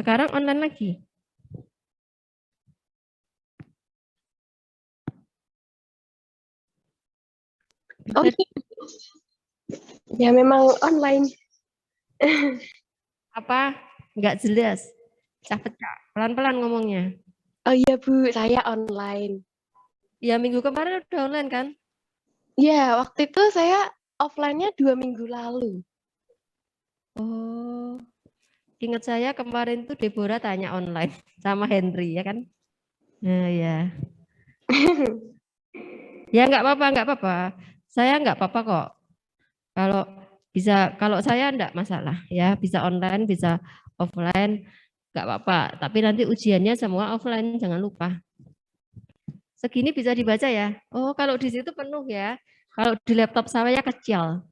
Sekarang online lagi. Oh Bisa ya memang online. apa? Nggak jelas. Pecah-pecah. Pelan-pelan ngomongnya. Oh iya Bu, saya online. Ya minggu kemarin udah online kan? Ya, waktu itu saya offline-nya 2 minggu lalu. Oh, ingat saya kemarin tuh Deborah tanya online sama Henry ya kan? Nah ya. Ya nggak apa-apa, nggak apa-apa. Saya nggak apa-apa kok. Kalau bisa, kalau saya enggak masalah ya, bisa online, bisa offline, enggak apa-apa. Tapi nanti ujiannya semua offline, jangan lupa. Segini bisa dibaca ya. Oh, kalau di situ penuh ya. Kalau di laptop saya kecil.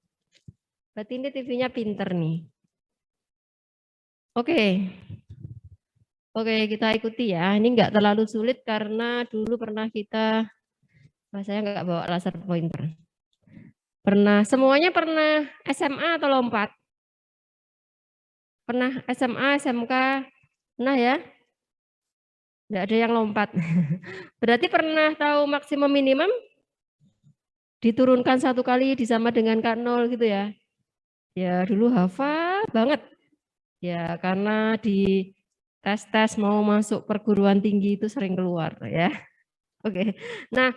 Berarti ini TV-nya pinter nih. Oke. Oke, kita ikuti ya. Ini enggak terlalu sulit karena dulu pernah kita, saya enggak bawa laser pointer. Pernah, semuanya pernah SMA atau lompat? Pernah SMA, SMK? Pernah ya? Enggak ada yang lompat. Berarti pernah tahu maksimum minimum? Diturunkan 1 kali disama dengan K0 gitu ya? Ya dulu hafal banget. Ya karena di tes-tes mau masuk perguruan tinggi itu sering keluar ya. Oke. Nah,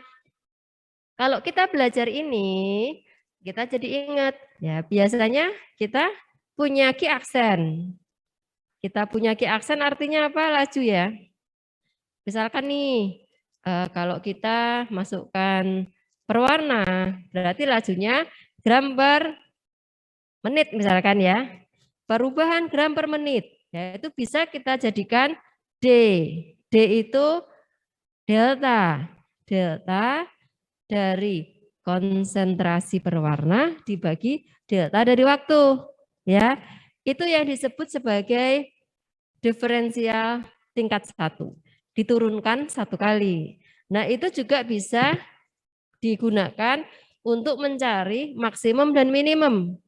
kalau kita belajar ini, kita jadi ingat ya biasanya kita punya key aksen. Kita punya key aksen artinya apa? Laju ya. Misalkan nih, kalau kita masukkan perwarna, berarti lajunya gram per menit misalkan ya. Perubahan gram per menit, ya itu bisa kita jadikan D. D itu delta. Delta dari konsentrasi perwarna dibagi delta dari waktu. Ya, itu yang disebut sebagai diferensial tingkat 1. Diturunkan 1 kali. Nah, itu juga bisa digunakan untuk mencari maksimum dan minimum.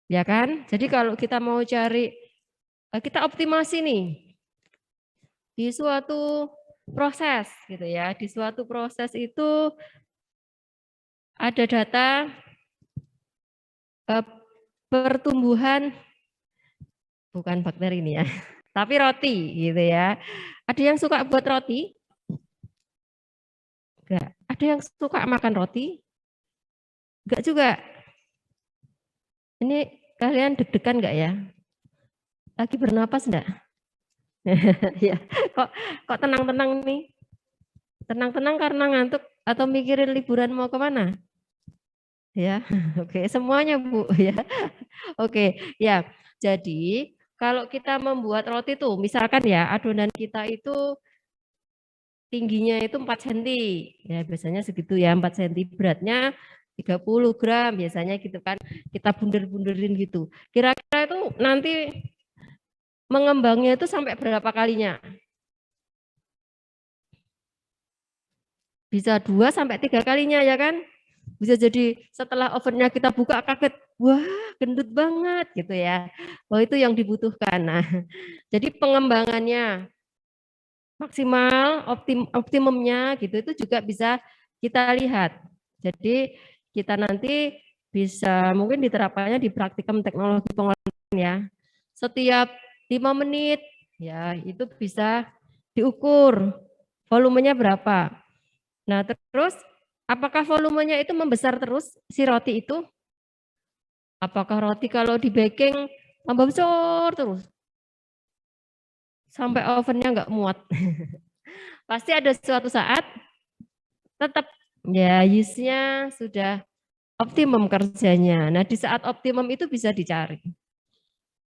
Ya kan? Jadi kalau kita mau cari, kita optimasi nih di suatu proses gitu ya. Di suatu proses itu ada data pertumbuhan, bukan bakteri ini ya, tapi roti gitu ya. Ada yang suka buat roti? Enggak. Ada yang suka makan roti? Enggak juga. Ini kalian deg-degan enggak ya? Lagi bernapas enggak? Ya, kok tenang-tenang nih? Tenang-tenang karena ngantuk atau mikirin liburan mau kemana? Ya, oke, semuanya Bu ya. Oke, ya. Jadi kalau kita membuat roti tuh, misalkan ya adonan kita itu tingginya itu 4 cm. Ya, biasanya segitu ya, 4 cm. Beratnya 30 gram biasanya gitu kan. Kita bunder-bunderin gitu. Kira-kira itu nanti mengembangnya itu sampai berapa kalinya? Bisa 2 sampai 3 kalinya ya kan? Bisa jadi setelah ovennya kita buka kaget, wah gendut banget gitu ya. Oh itu yang dibutuhkan. Nah, jadi pengembangannya maksimal, optimumnya gitu itu juga bisa kita lihat. Jadi kita nanti bisa mungkin diterapkannya di praktikum teknologi pengolahan ya. Setiap 5 menit ya itu bisa diukur volumenya berapa. Nah, terus apakah volumenya itu membesar terus si roti itu? Apakah roti kalau di baking tambah besar terus? Sampai ovennya nggak muat. Pasti ada suatu saat tetap ya yeast-nya sudah optimum kerjanya. Nah, di saat optimum itu bisa dicari.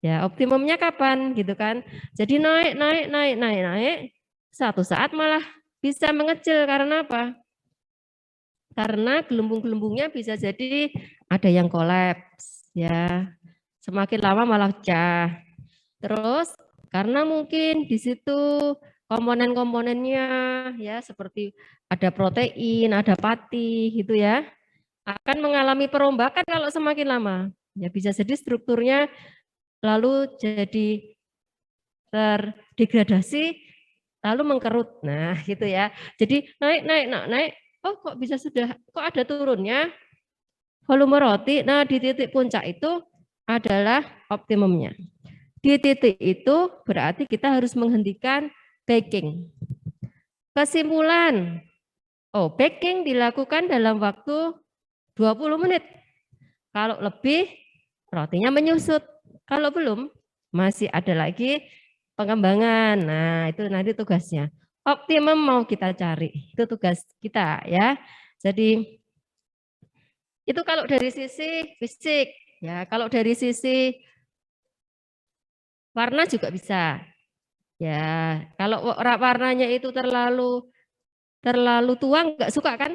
Ya, optimumnya kapan gitu kan? Jadi naik. Satu saat malah bisa mengecil karena apa? Karena gelembung-gelembungnya bisa jadi ada yang kolaps ya. Semakin lama malah pecah. Terus karena mungkin di situ komponen-komponennya ya seperti ada protein, ada pati gitu ya, akan mengalami perombakan kalau semakin lama. Ya bisa jadi strukturnya lalu jadi terdegradasi lalu mengkerut. Nah, gitu ya. Jadi naik. Oh, kok bisa kok ada turunnya volume roti. Nah, di titik puncak itu adalah optimumnya. Di titik itu berarti kita harus menghentikan baking. Kesimpulan, baking dilakukan dalam waktu 20 menit. Kalau lebih, rotinya menyusut. Kalau belum, masih ada lagi pengembangan. Nah, itu nanti tugasnya. Optimum mau kita cari. Itu tugas kita ya. Jadi itu kalau dari sisi fisik ya. Kalau dari sisi warna juga bisa. Ya, kalau warnanya itu terlalu tua nggak suka kan?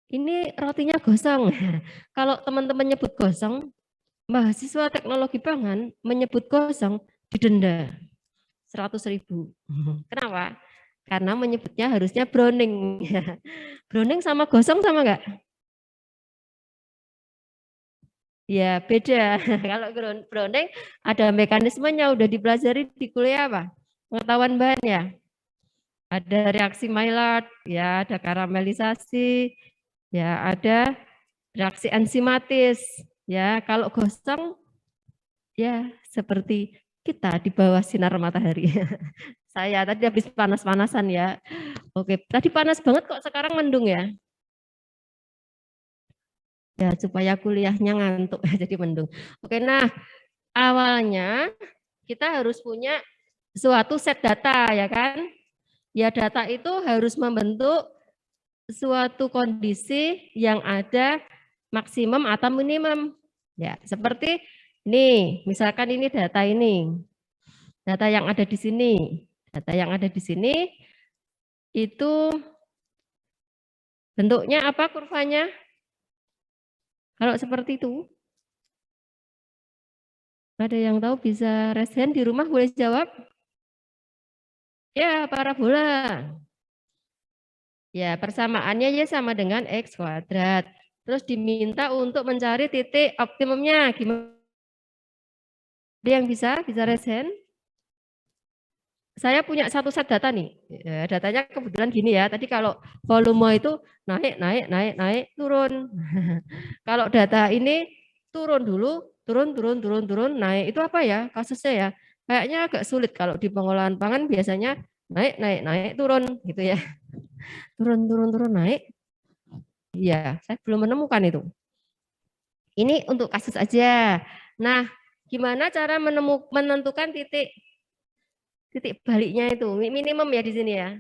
Ini rotinya gosong. Kalau teman-teman nyebut gosong, mahasiswa teknologi pangan menyebut gosong didenda 100.000. Kenapa? Karena menyebutnya harusnya browning. Browning sama gosong sama enggak? Ya beda. Kalau browning ada mekanismenya, udah dipelajari di kuliah apa? Pengetahuan bahan ya. Ada reaksi Maillard, ya ada karamelisasi, ya ada reaksi enzimatis. Ya kalau gosong ya seperti kita di bawah sinar matahari. Saya tadi habis panas-panasan ya. Oke, tadi panas banget kok sekarang mendung ya. Ya supaya kuliahnya ngantuk jadi mendung. Oke, nah awalnya kita harus punya suatu set data ya kan. Ya data itu harus membentuk suatu kondisi yang ada maksimum atau minimum. Ya, seperti ini, misalkan ini data ini. Data yang ada di sini. Data yang ada di sini itu bentuknya apa kurvanya? Kalau seperti itu. Ada yang tahu bisa raise hand di rumah boleh jawab? Ya, parabola. Ya, persamaannya ya sama dengan X kuadrat. Terus diminta untuk mencari titik optimumnya. Gimana? Ada yang bisa raise hand? Saya punya satu set data nih. Ya, datanya kebetulan gini ya. Tadi kalau volume itu naik, turun. Kalau data ini turun dulu, turun, naik. Itu apa ya kasusnya ya? Kayaknya agak sulit kalau di pengolahan pangan biasanya naik, turun gitu ya. Turun, naik. Iya, saya belum menemukan itu. Ini untuk kasus aja. Nah, gimana cara menentukan titik baliknya itu? Minimum ya di sini ya.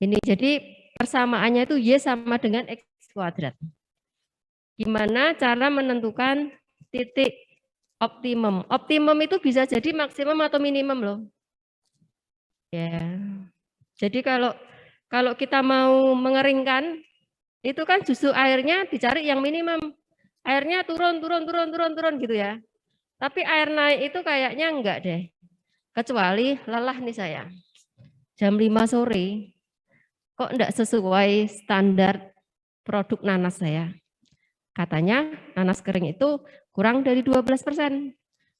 Ini jadi persamaannya itu Y sama dengan X kuadrat. Gimana cara menentukan titik optimum? Optimum itu bisa jadi maksimum atau minimum loh. Ya. Jadi kalau kita mau mengeringkan, itu kan justru airnya dicari yang minimum. Airnya turun gitu ya. Tapi air naik itu kayaknya enggak deh. Kecuali lelah nih saya. Jam 5 sore, kok enggak sesuai standar produk nanas saya. Katanya nanas kering itu kurang dari 12%.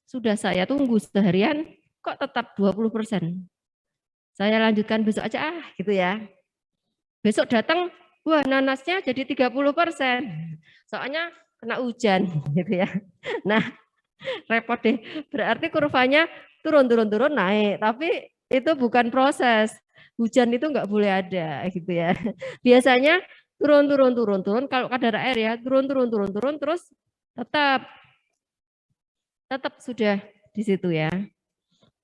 Sudah saya tunggu seharian, kok tetap 20%. Saya lanjutkan besok aja gitu ya. Besok datang, wah nanasnya jadi 30%. Soalnya kena hujan gitu ya. Nah, repot deh. Berarti kurvanya turun naik, tapi itu bukan proses. Hujan itu nggak boleh ada gitu ya. Biasanya turun. Kalau kadar air ya turun terus tetap sudah di situ ya.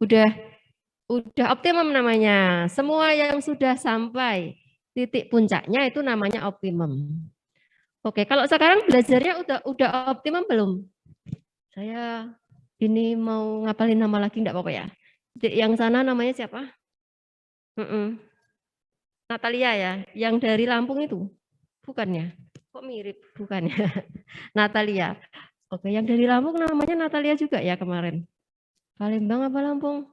Udah optimum namanya. Semua yang sudah sampai titik puncaknya itu namanya optimum. Oke, kalau sekarang belajarnya udah optimum belum? Saya ini mau ngapalin nama lagi enggak apa-apa ya. Yang sana namanya siapa? Natalia ya, yang dari Lampung itu? Bukannya? Kok mirip? Bukannya. Natalia. Oke, yang dari Lampung namanya Natalia juga ya kemarin. Palembang apa Lampung?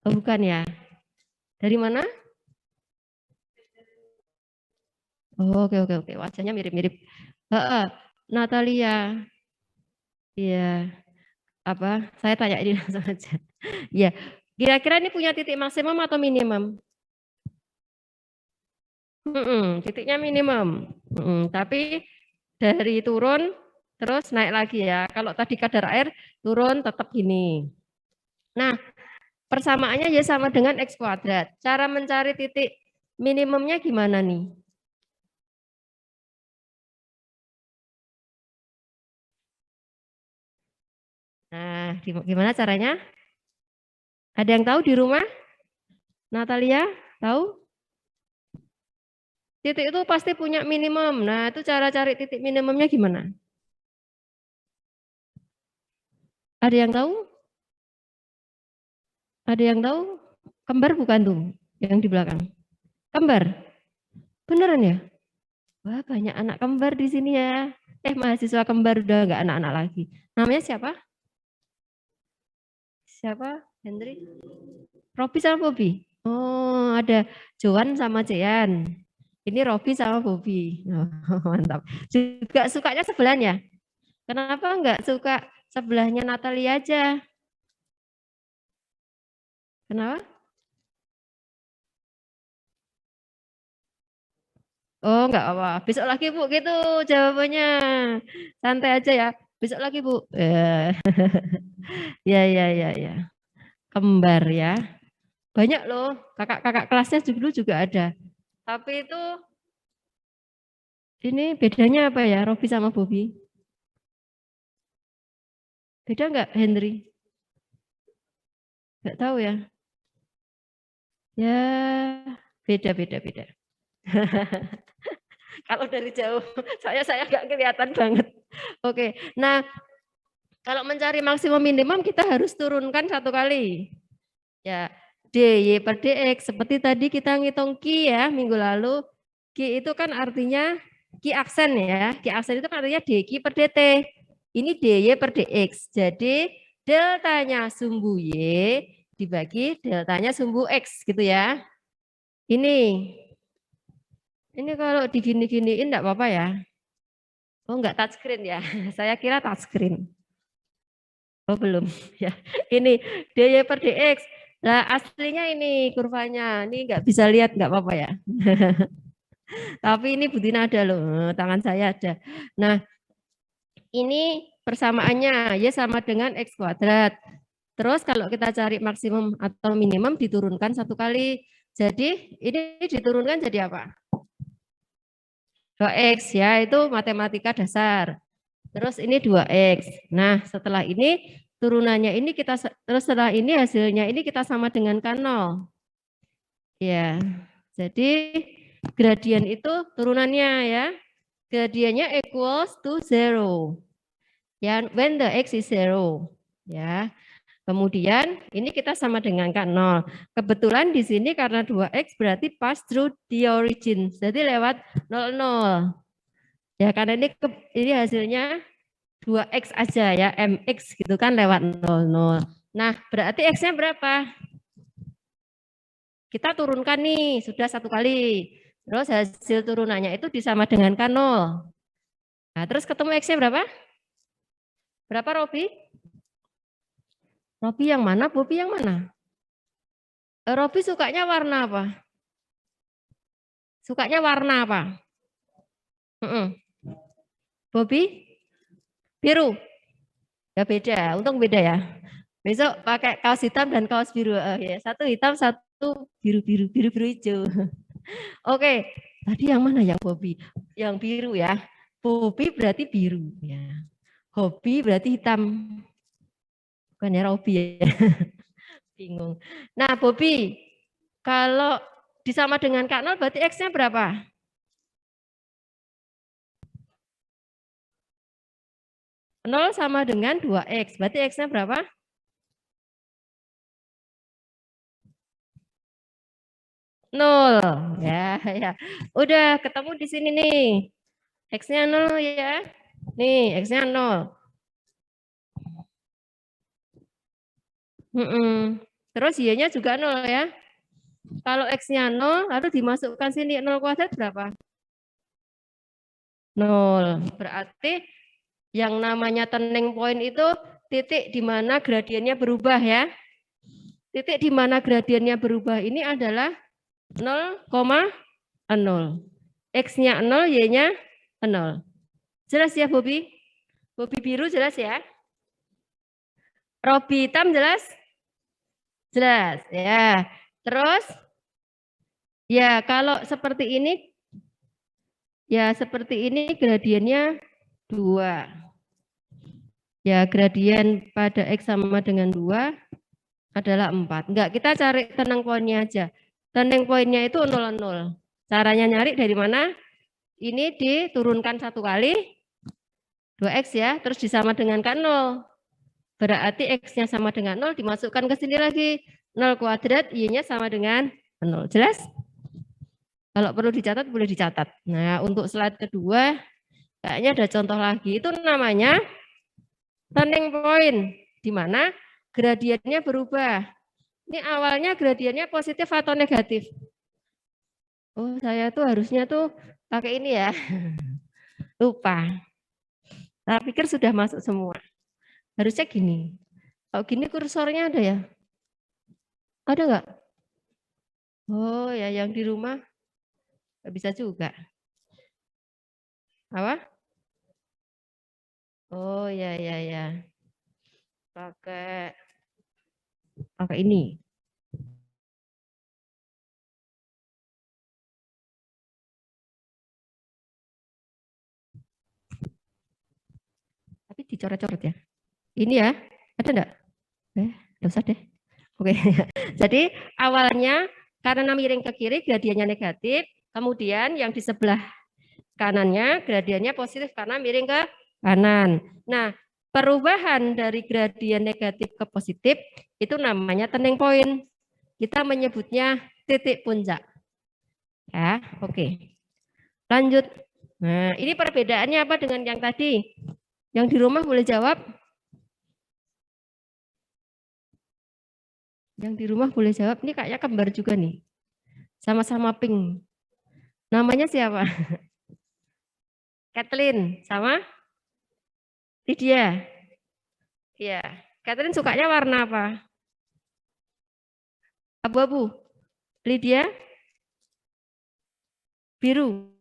Oh, bukan ya. Dari mana? Oh, oke. Wajahnya mirip-mirip. Natalia. Iya. Apa? Saya tanya ini langsung aja. Ya, kira-kira ini punya titik maksimum atau minimum? Titiknya minimum. Tapi dari turun terus naik lagi ya. Kalau tadi kadar air turun tetap gini. Nah, persamaannya ya sama dengan X kuadrat. Cara mencari titik minimumnya gimana nih? Nah, gimana caranya? Ada yang tahu di rumah? Natalia, tahu? Titik itu pasti punya minimum. Nah, itu cara cari titik minimumnya gimana? Ada yang tahu? Ada yang tahu? Kembar bukan tuh yang di belakang? Kembar? Beneran ya? Wah, banyak anak kembar di sini ya. Mahasiswa kembar udah nggak anak-anak lagi. Namanya siapa? Siapa? Henry? Robi sama Bobi? Oh, ada Joan sama Jean. Ini Robi sama Bobi. Oh, mantap. Juga sukanya sebelahnya. Kenapa nggak suka sebelahnya Natalia aja? Kenapa? Oh, enggak apa. Besok lagi, Bu, gitu jawabannya. Santai aja ya. Besok lagi, Bu. Ya, ya, ya, ya. Kembar ya. Banyak loh. Kakak-kakak kelasnya dulu juga ada. Tapi itu ini bedanya apa ya, Robi sama Bobi? Beda enggak, Henry? Enggak tahu ya. Ya, beda. Kalau dari jauh, saya nggak kelihatan banget. Oke, nah kalau mencari maksimum minimum kita harus turunkan satu kali. Ya, dy per dx seperti tadi kita ngitung Q ya minggu lalu. Q itu kan artinya Q aksen ya. Q aksen itu kan artinya dq per dt. Ini dy per dx. Jadi deltanya sumbu y dibagi deltanya sumbu x gitu ya. Ini kalau digini-giniin enggak apa-apa ya. Oh, enggak touchscreen ya. Saya kira touchscreen. Oh, belum ya. Ini dy per dx. Nah, aslinya ini kurvanya. Ini enggak bisa lihat, enggak apa-apa ya. Tapi ini Butina ada loh, tangan saya ada. Nah, ini persamaannya ya sama dengan X kuadrat. Terus kalau kita cari maksimum atau minimum diturunkan satu kali. Jadi ini diturunkan jadi apa? 2X ya, itu matematika dasar. Terus ini 2X. Nah, setelah ini turunannya ini kita terus setelah ini hasilnya ini kita sama dengan K0. Ya. Jadi gradien itu turunannya ya. Gradiennya equals to 0. Ya, when the x is 0. Ya. Kemudian ini kita sama dengan K0. Kebetulan di sini karena 2X berarti pass through the origin. Jadi lewat 0,0. Ya, karena ini hasilnya 2X aja ya, MX gitu kan lewat 0,0. Nah, berarti X-nya berapa? Kita turunkan nih, sudah satu kali. Terus hasil turunannya itu disama dengan K0. Nah, terus ketemu X-nya berapa? Berapa, Robi? Robi yang mana? Bobi yang mana? Robi sukanya warna apa? Sukanya warna apa? Bobi? Biru? Ya beda, untung beda ya. Besok pakai kaos hitam dan kaos biru. Ya. Satu hitam, satu biru hijau. Oke, tadi yang mana ya Bobi? Yang biru ya. Bobi berarti biru ya. Hobi berarti hitam. Bukan ya Robi ya. Bingung. Nah, Bobi, kalau disama dengan K0 berarti X-nya berapa? Nol sama dengan 2X. Berarti X-nya berapa? 0. Ya, ya. Udah ketemu di sini nih. X-nya 0 ya. Nih, X-nya 0. Terus Y-nya juga 0 ya. Kalau X-nya 0, lalu dimasukkan sini 0 kuadrat berapa? 0. Berarti yang namanya turning point itu titik di mana gradiennya berubah ya. Titik di mana gradiennya berubah ini adalah 0,0. X-nya 0, Y-nya 0. Jelas ya, Bobi? Bobi biru jelas ya? Robi hitam jelas? Jelas ya. Terus ya kalau seperti ini gradiennya 2. Ya, gradien pada X sama dengan 2 adalah 4. Enggak, kita cari turning point-nya aja. Turning point-nya itu 0, 0. Caranya nyari dari mana? Ini diturunkan 1 kali, 2X ya, terus disama dengan kan 0. Berarti X-nya sama dengan 0, dimasukkan ke sini lagi. 0 kuadrat, Y-nya sama dengan 0. Jelas? Kalau perlu dicatat, boleh dicatat. Nah, untuk slide kedua, kayaknya ada contoh lagi. Itu namanya turning point, di mana gradiennya berubah. Ini awalnya gradiennya positif atau negatif? Oh, saya tuh harusnya tuh pakai ini ya. Lupa. Saya pikir sudah masuk semua. Harusnya gini. Kalau gini kursornya ada ya? Ada nggak? Oh ya, yang di rumah nggak bisa juga. Apa? Oh ya ya ya. Pakai ini. Tapi dicoret-coret ya. Ini ya, ada enggak? Nggak usah deh. Oke. Jadi awalnya karena miring ke kiri gradiennya negatif, kemudian yang di sebelah kanannya gradiennya positif karena miring ke kanan. Nah, perubahan dari gradien negatif ke positif itu namanya turning point. Kita menyebutnya titik puncak. Ya, oke. Lanjut. Nah, ini perbedaannya apa dengan yang tadi? Yang di rumah boleh jawab? Yang di rumah boleh jawab. Ini kayaknya kembar juga nih. Sama-sama pink. Namanya siapa? Kathleen sama Lydia. Iya. Kathleen sukanya warna apa? Abu-abu. Lydia? Biru.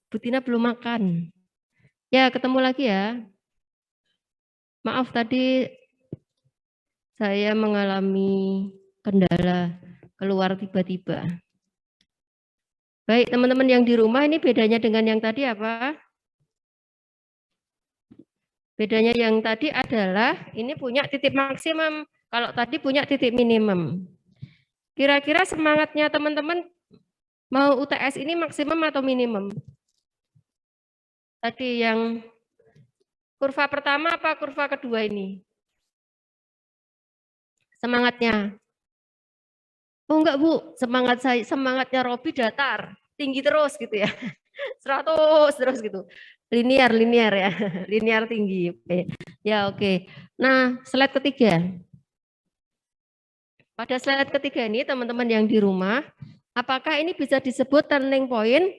Butina belum makan. Ya, ketemu lagi ya. Maaf tadi saya mengalami kendala keluar tiba-tiba. Baik, teman-teman yang di rumah ini bedanya dengan yang tadi apa? Bedanya yang tadi adalah ini punya titik maksimum, kalau tadi punya titik minimum. Kira-kira semangatnya teman-teman mau UTS ini maksimum atau minimum? Tadi yang kurva pertama apa kurva kedua ini? Semangatnya? Oh enggak Bu, semangatnya Robi datar, tinggi terus gitu ya. 100 terus gitu. Linear ya, linear tinggi. Oke. Ya oke. Nah, slide ketiga. Pada slide ketiga ini, teman-teman yang di rumah, apakah ini bisa disebut turning point?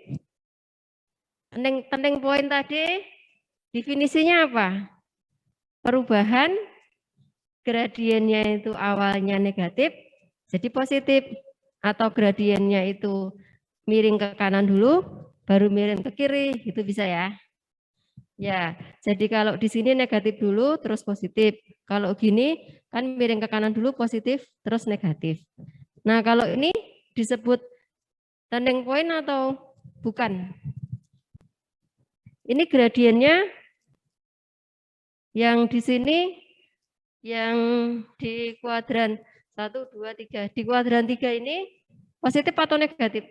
Turning point tadi definisinya apa? Perubahan gradiennya itu awalnya negatif, jadi positif. Atau gradiennya itu miring ke kanan dulu, baru miring ke kiri, itu bisa ya. Ya, jadi kalau di sini negatif dulu, terus positif. Kalau gini, kan miring ke kanan dulu, positif, terus negatif. Nah, kalau ini disebut turning point atau bukan? Ini gradiennya yang di sini, yang di kuadran 1, 2, 3. Di kuadran 3 ini positif atau negatif?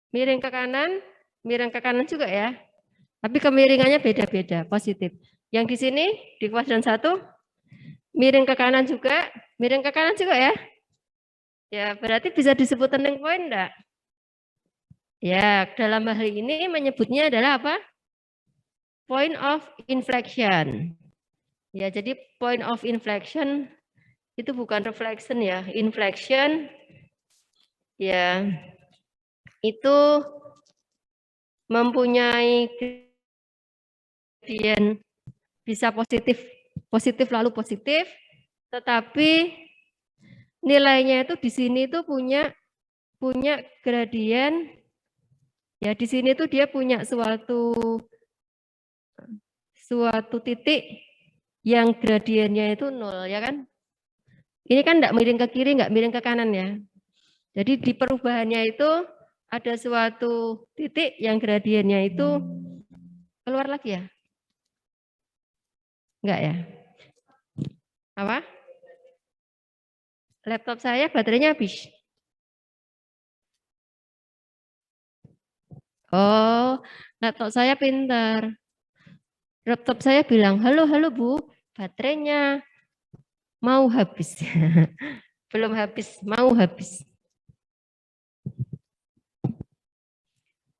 Miring ke kanan juga ya. Tapi kemiringannya beda-beda, positif. Yang di sini, di kuadran 1, miring ke kanan juga ya. Ya, berarti bisa disebut turning point enggak? Ya, dalam hal ini menyebutnya adalah apa? Point of inflection. Ya, jadi point of inflection itu bukan reflection ya, inflection ya itu mempunyai gradien bisa positif lalu positif, tetapi nilainya itu di sini itu punya gradien ya, di sini tuh dia punya suatu titik yang gradiennya itu 0 ya kan. Ini kan enggak miring ke kiri, enggak miring ke kanan ya. Jadi di perubahannya itu ada suatu titik yang gradiennya itu keluar lagi ya? Enggak ya? Apa? Laptop saya baterainya habis. Oh, laptop saya pintar. Laptop saya bilang, halo Bu, baterainya mau habis. Belum habis, mau habis.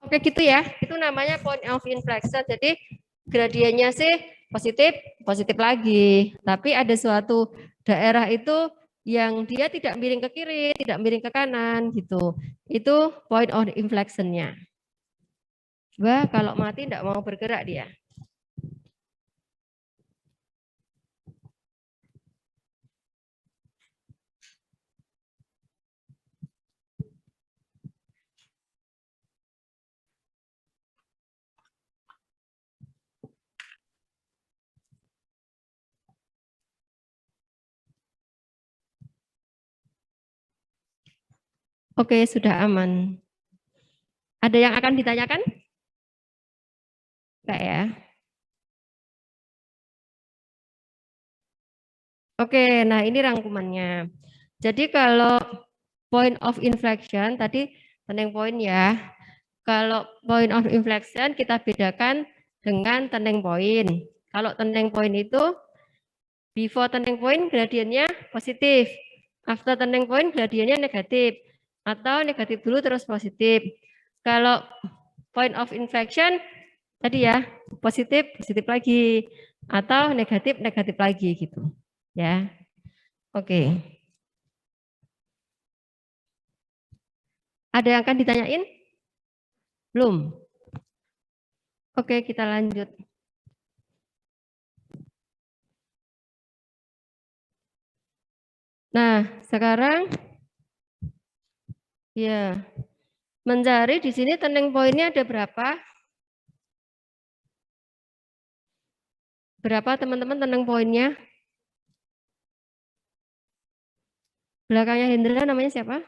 Oke gitu ya, itu namanya point of inflection. Jadi gradiennya sih positif, positif lagi. Tapi ada suatu daerah itu yang dia tidak miring ke kiri, tidak miring ke kanan gitu. Itu point of inflection-nya. Coba kalau mati tidak mau bergerak dia. Oke, sudah aman. Ada yang akan ditanyakan? Enggak ya? Oke, nah ini rangkumannya. Jadi kalau point of inflection, tadi turning point ya. Kalau point of inflection kita bedakan dengan turning point. Kalau turning point itu before turning point gradiennya positif. After turning point gradiennya negatif. Atau negatif dulu terus positif. Kalau point of inflection tadi ya, positif, positif lagi. Atau negatif, negatif lagi gitu. Ya. Oke. Ada yang akan ditanyain? Belum? Oke, kita lanjut. Nah, sekarang ya, mencari di sini turning point-nya ada berapa? Berapa teman-teman turning point-nya? Belakangnya Hendra namanya siapa?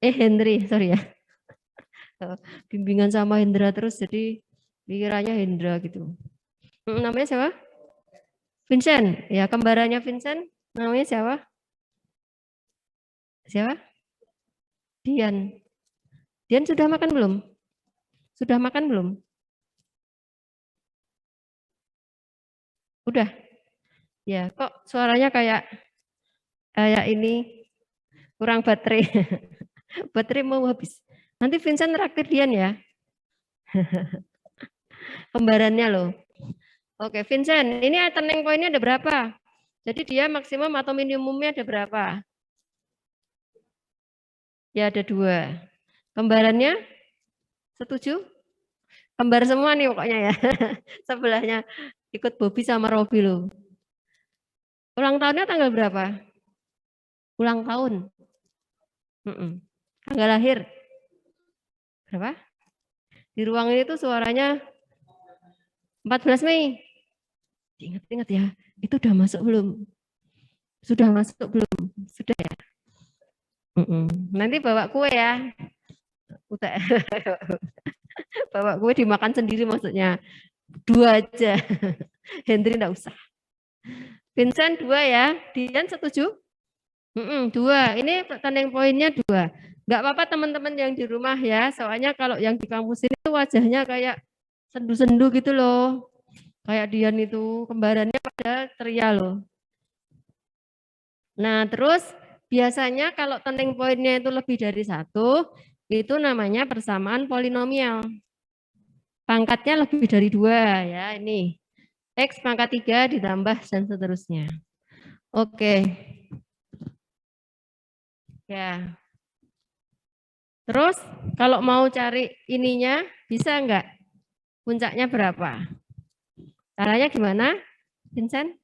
Henry, sorry ya. Bimbingan sama Hendra terus jadi pikirannya Hendra gitu. Namanya siapa? Vincent. Ya, kembarannya Vincent namanya siapa? Siapa? Dian. Dian sudah makan belum? Sudah makan belum? Udah. Ya, kok suaranya kayak ini kurang baterai. Baterai mau habis. Nanti Vincent traktir Dian ya. Kembarannya loh. Oke, Vincent, ini turning point-nya ada berapa? Jadi dia maksimum atau minimumnya ada berapa? Ya ada 2. Kembarannya setuju? Kembar semua nih pokoknya ya. Sebelahnya ikut Bobby sama Robi loh. Ulang tahunnya tanggal berapa? Ulang tahun. Tanggal lahir. Berapa? Di ruang ini tuh suaranya 14 Mei. Ingat-ingat ya, itu udah masuk belum? Sudah masuk belum? Sudah ya? Nanti bawa kue ya. Udah. Bawa kue dimakan sendiri maksudnya. 2 aja. Hendri enggak usah. Vincent 2 ya. Dian setuju? 2. Ini turning poinnya 2. Enggak apa-apa teman-teman yang di rumah ya. Soalnya kalau yang di kampus ini tuh wajahnya kayak sendu-sendu gitu loh. Kayak Dian itu kembarannya pada ceria loh. Nah, terus biasanya kalau turning point-nya itu lebih dari 1, itu namanya persamaan polinomial. Pangkatnya lebih dari 2 ya, ini. X pangkat 3 ditambah dan seterusnya. Oke. Ya. Terus kalau mau cari ininya, bisa enggak? Puncaknya berapa? Caranya gimana, Vincent?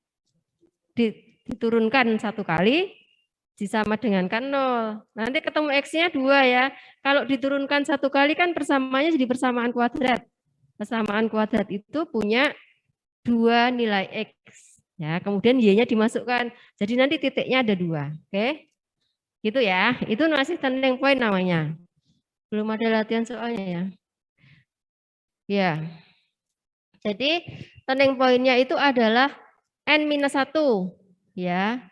Diturunkan 1 kali, disama dengankan 0. Nanti ketemu X-nya 2 ya. Kalau diturunkan 1 kali kan persamaannya jadi persamaan kuadrat. Persamaan kuadrat itu punya 2 nilai X. Ya, kemudian Y-nya dimasukkan. Jadi nanti titiknya ada 2. Oke? Gitu ya. Itu masih turning point namanya. Belum ada latihan soalnya ya. Ya. Jadi turning point-nya itu adalah N-1. Ya.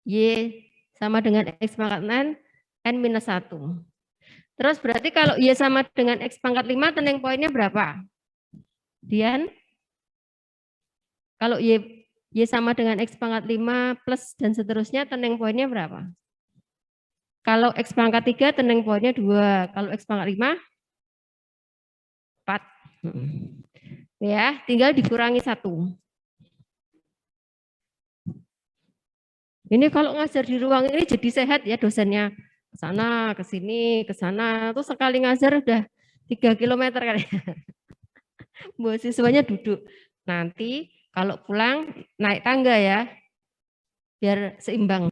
Y sama dengan X pangkat N-1. Terus berarti kalau Y sama dengan X pangkat 5, turning point-nya berapa? Dian? Kalau Y sama dengan X pangkat 5 plus dan seterusnya, turning point-nya berapa? Kalau X pangkat 3, turning point-nya 2. Kalau X pangkat 5, 4. Ya, tinggal dikurangi 1. Ini kalau ngajar di ruang ini jadi sehat ya dosennya. Ke sana, ke sini, ke sana. Terus sekali ngajar udah 3 km kali. Buat siswanya duduk. Nanti kalau pulang naik tangga ya. Biar seimbang.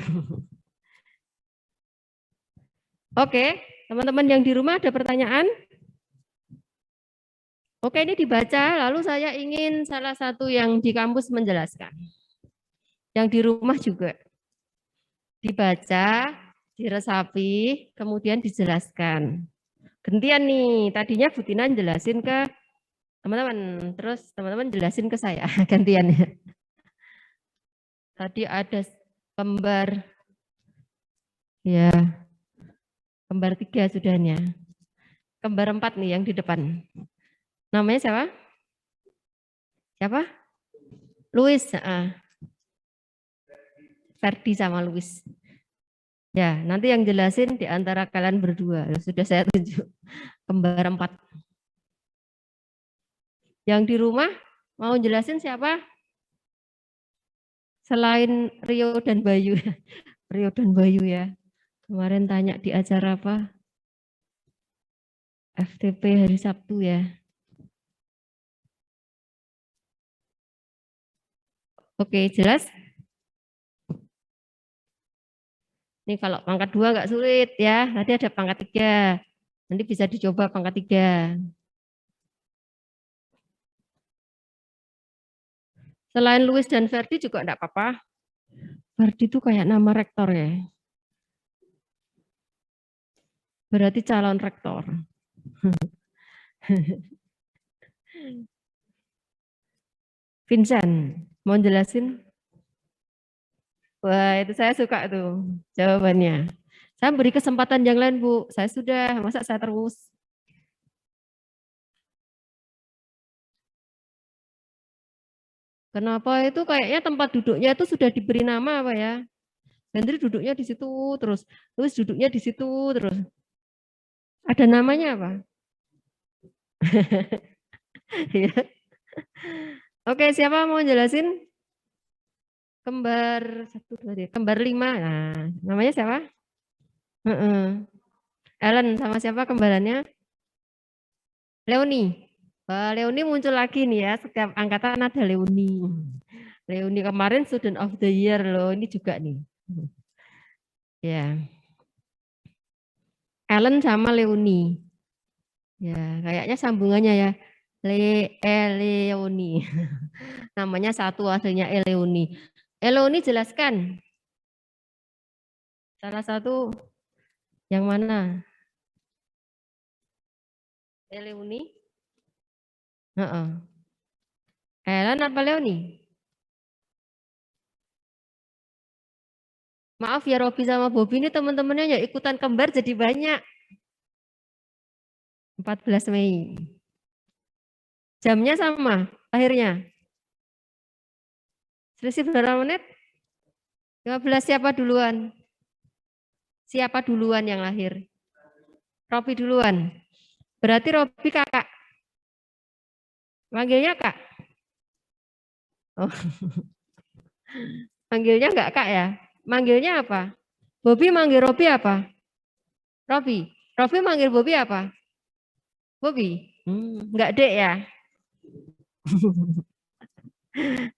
Oke, teman-teman yang di rumah ada pertanyaan? Oke, ini dibaca, lalu saya ingin salah satu yang di kampus menjelaskan. Yang di rumah juga. Dibaca, diresapi, kemudian dijelaskan. Gantian nih, tadinya Bu Tina jelasin ke teman-teman, terus teman-teman jelasin ke saya, gantiannya. Tadi ada kembar, ya, kembar 3 sudahnya. Kembar 4 nih yang di depan. Namanya siapa? Siapa? Luis. Ferdi sama Luis. Ya, nanti yang jelasin di antara kalian berdua. Sudah saya tunjuk. Kembar 4. Yang di rumah mau jelasin siapa? Selain Rio dan Bayu. Rio dan Bayu ya. Kemarin tanya di acara apa? FTP hari Sabtu ya. Oke, jelas? Ini kalau pangkat 2 nggak sulit ya. Tadi ada pangkat 3. Nanti bisa dicoba pangkat 3. Selain Luis dan Ferdi juga enggak apa-apa. Ferdi itu kayak nama rektor ya. Berarti calon rektor. Vincent, mau jelasin? Wah, itu saya suka tuh jawabannya. Saya beri kesempatan yang lain, Bu. Saya sudah, masa saya terus? Kenapa itu kayaknya tempat duduknya itu sudah diberi nama apa ya? Hendri duduknya di situ terus, Luis duduknya di situ terus. Ada namanya apa? Oke, siapa mau jelasin? Kembar 1, 2, 3, kembar 5. Nah, namanya siapa? Ellen sama siapa kembarannya? Leoni. Leoni muncul lagi nih ya, setiap angkatan ada Leoni. Leoni kemarin student of the year loh, ini juga nih. Ya. Ellen sama Leoni. Ya, kayaknya sambungannya ya. Leoni. Namanya satu aslinya Eleuni. Eleuni jelaskan. Salah satu yang mana? Eleuni? Ellen apa Leoni? Maaf ya Robi sama Bobi ini teman-temannya ya ikutan kembar jadi banyak. 14 Mei. Jamnya sama, akhirnya. Selisih berapa menit? 15 siapa duluan? Siapa duluan yang lahir? Robi duluan. Berarti Robi kakak. Manggilnya kak? Oh. Manggilnya enggak kak ya? Manggilnya apa? Bobi manggil Robi apa? Robi. Robi manggil Bobi apa? Bobi. Enggak dek ya?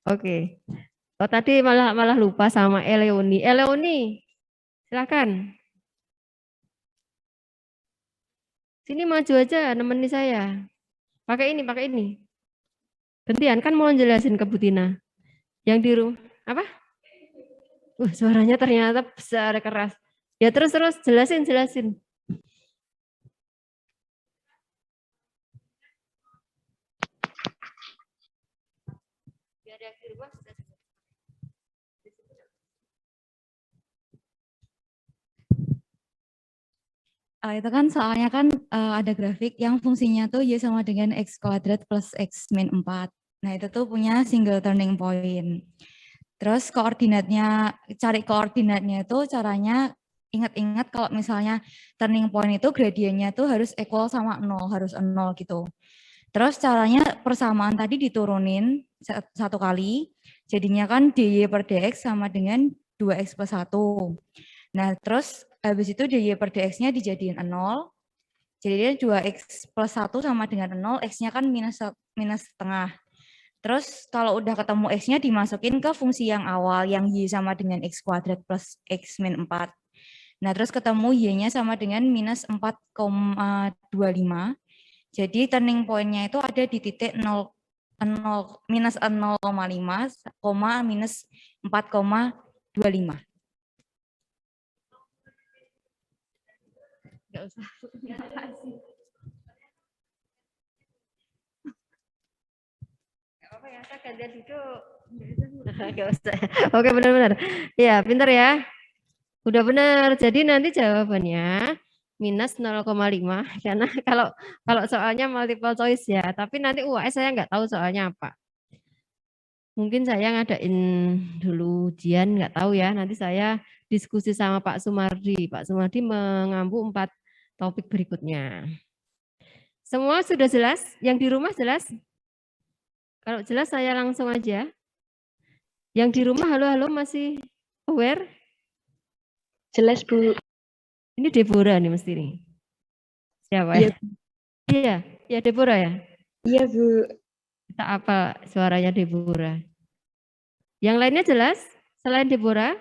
Oke. Oh tadi malah lupa sama Eleoni. Eleoni, silakan. Sini maju aja nemeni saya. Pakai ini. Gantian kan mau jelasin ke Butina. Yang di rumah apa? Suaranya ternyata besar keras. Ya terus jelasin. Biar yang di rumah sudah. Itu kan soalnya kan ada grafik yang fungsinya tuh Y sama dengan X kuadrat plus X min 4. Nah itu tuh punya single turning point. Terus cari koordinatnya itu caranya ingat-ingat kalau misalnya turning point itu gradiennya tuh harus equal sama 0, harus 0 gitu. Terus caranya persamaan tadi diturunin satu kali, jadinya kan dy per dx sama dengan 2x plus 1. Nah terus habis itu dy per dx-nya dijadiin 0, jadinya 2x plus 1 sama dengan 0, x-nya kan minus setengah. Terus kalau udah ketemu x-nya dimasukin ke fungsi yang awal, yang y sama dengan x kuadrat plus x min 4. Nah terus ketemu y-nya sama dengan minus 4,25. Jadi turning point-nya itu ada di titik 0, minus 0,5, minus 4,25. Enggak usah. Apa ya, saya gantian duduk. Enggak usah. Oke, benar-benar. Ya, pintar ya. Udah benar. Jadi nanti jawabannya minus 0,5 karena kalau soalnya multiple choice ya, tapi nanti UAS saya nggak tahu soalnya apa. Mungkin saya ngadain dulu ujian, nggak tahu ya. Nanti saya diskusi sama Pak Sumardi. Pak Sumardi mengampu 4 topik berikutnya. Semua sudah jelas? Yang di rumah jelas? Kalau jelas saya langsung aja. Yang di rumah halo masih aware? Jelas Bu. Ini Deborah nih mesti nih. Siapa ya? Iya Deborah ya? Iya Bu. Kita apa suaranya Deborah? Yang lainnya jelas? Selain Deborah?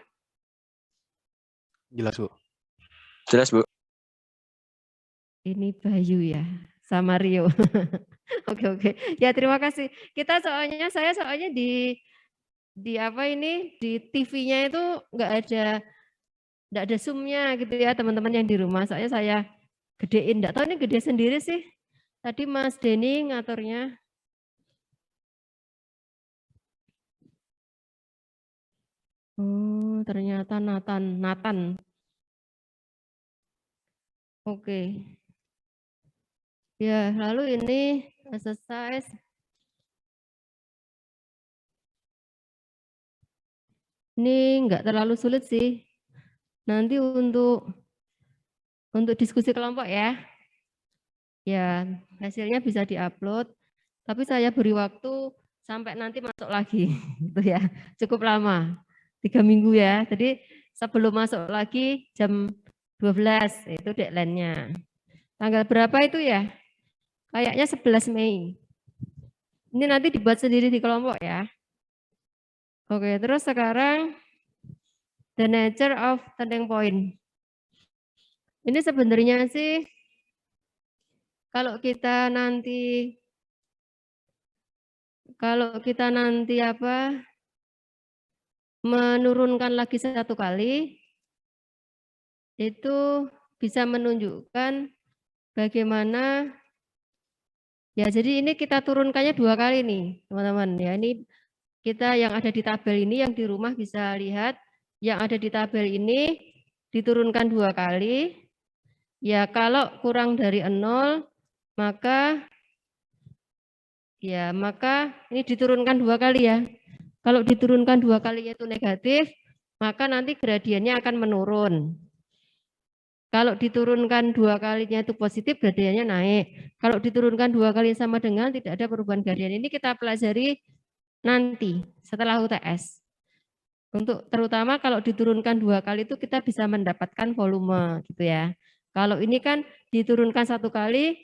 Jelas Bu. Jelas Bu. Ini Bayu ya, sama Rio. Oke. Ya terima kasih. Saya soalnya di apa ini di TV-nya itu nggak ada zoom-nya gitu ya teman-teman yang di rumah. Soalnya saya gedein, nggak tahu ini gede sendiri sih. Tadi Mas Denny ngaturnya. Oh ternyata Nathan. Oke. Ya lalu ini exercise. Ini nggak terlalu sulit sih. Nanti untuk diskusi kelompok ya. Ya, hasilnya bisa diupload. Tapi saya beri waktu sampai nanti masuk lagi gitu ya. Cukup lama. 3 minggu ya. Jadi sebelum masuk lagi jam 12 itu deadline-nya. Tanggal berapa itu ya? Kayaknya 11 Mei. Ini nanti dibuat sendiri di kelompok ya. Oke, terus sekarang the nature of turning point. Ini sebenarnya sih kalau kita nanti menurunkan lagi 1 kali, itu bisa menunjukkan bagaimana, ya jadi ini kita turunkannya 2 kali nih teman-teman ya. Ini kita yang ada di tabel ini yang di rumah bisa lihat, yang ada di tabel ini diturunkan 2 kali. Ya kalau kurang dari 0 maka ini diturunkan 2 kali ya. Kalau diturunkan 2 kali itu negatif, maka nanti gradiennya akan menurun. Kalau diturunkan 2 kalinya itu positif, gradiennya naik. Kalau diturunkan 2 kali sama dengan tidak ada perubahan gradien. Ini kita pelajari nanti setelah UTS. Untuk terutama kalau diturunkan 2 kali itu kita bisa mendapatkan volume gitu ya. Kalau ini kan diturunkan 1 kali,